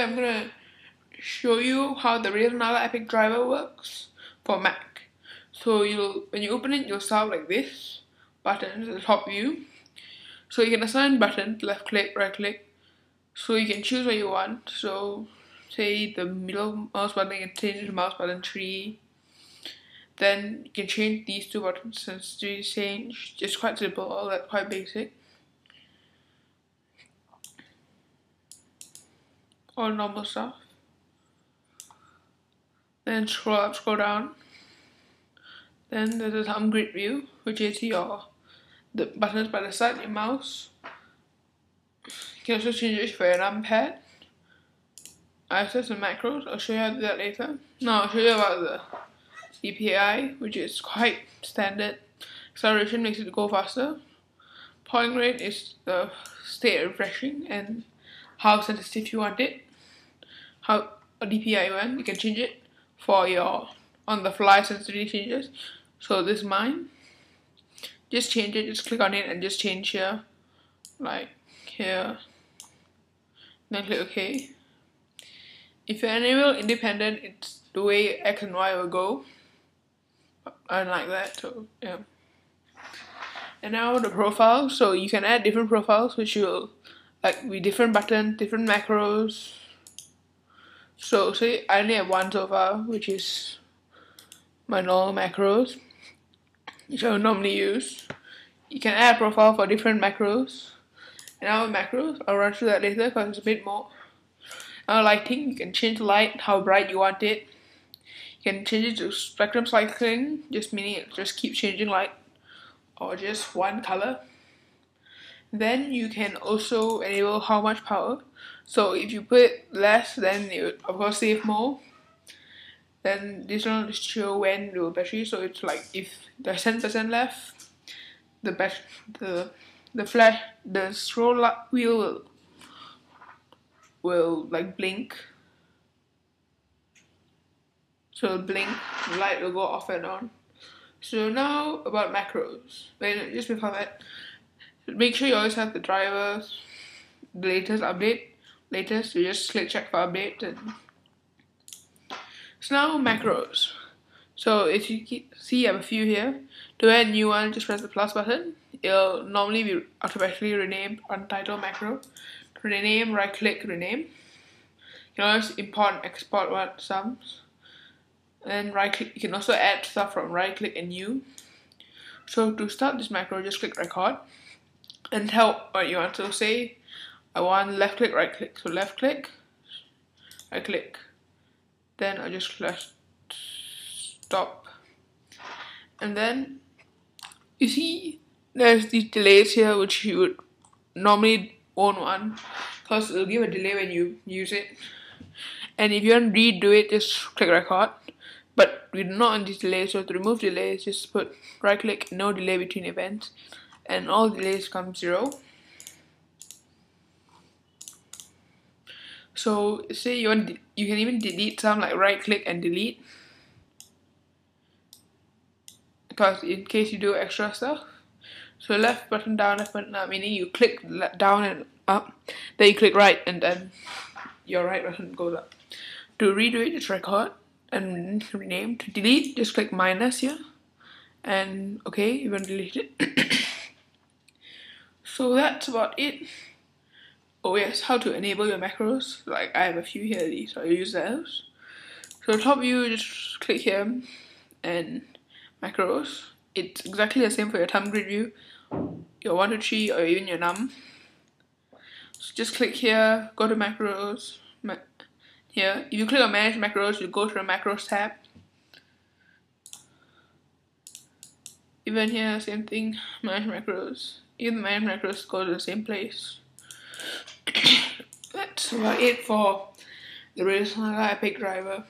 I'm gonna show you how the Razer Naga Epic Driver works for Mac. So when you open it, you'll start like this button at the top view. So you can assign buttons, left click, right click. So you can choose what you want. So say the middle mouse button, you can change it to mouse button 3. Then you can change these two buttons since they change. Just quite simple, all that quite basic. All normal stuff. Then scroll up, scroll down. Then there's a thumb grid view, which is the buttons by the side of your mouse. You can also change it for your numpad. Access and macros. I'll show you how to do that later. Now I'll show you about the DPI, which is quite standard. Acceleration makes it go faster. Polling rate is the state refreshing and how sensitive you want it. How a DPI you want, you can change it for your on-the-fly sensitivity changes. So this is mine. Just change it, just click on it and just change here, like here. Then click OK. If you enable independent, it's the way X and Y will go. I like that, so yeah. And now the profile. So you can add different profiles, which will like be different buttons, different macros. So say I only have one so far, which is my normal macros, which I would normally use. You can add a profile for different macros. And now macros, I'll run through that later because it's a bit more. Now lighting, you can change the light, how bright you want it. You can change it to spectrum cycling, just meaning it just keeps changing light, or just one color. Then you can also enable how much power. So if you put less, then you would of course save more. Then this one will show when the battery. So it's like if there's 10% left, the scroll wheel will like blink. So it'll blink, the light will go off and on. So now about macros. Wait, just before that, make sure you always have the drivers, the latest update. Latest, you just click check for update. And so now macros. So if you see, you have a few here. To add a new one, just press the plus button. It'll normally be automatically renamed untitled macro. To rename, right click, rename. You can always import and export sums. And right click, you can also add stuff from right click and new. So to start this macro, just click record and tell what you want. So say I want left click, right click. So left click, right click. Then I'll just press stop. And then you see there's these delays here, which you would normally own one because it'll give a delay when you use it. And if you want to redo it, just click record. But we do not want these delays, so to remove delays, just put right click, no delay between events, and all delays come 0. So say you can even delete some, like right click and delete, because in case you do extra stuff. So left button down, left button up, meaning you click down and up, then you click right and then your right button goes up. To redo it, just record and rename. To delete, just click minus here and okay, you want to delete it. So that's about it. Oh yes, how to enable your macros. Like I have a few here, so I use those. So top view, just click here and macros. It's exactly the same for your thumb grid view, your 1 to 3, or even your num. So just click here, go to macros. Here, if you click on manage macros, you go to the macros tab. Even here, same thing, manage macros. Even manage macros go to the same place. That's about it for the Razer Naga Epic Driver.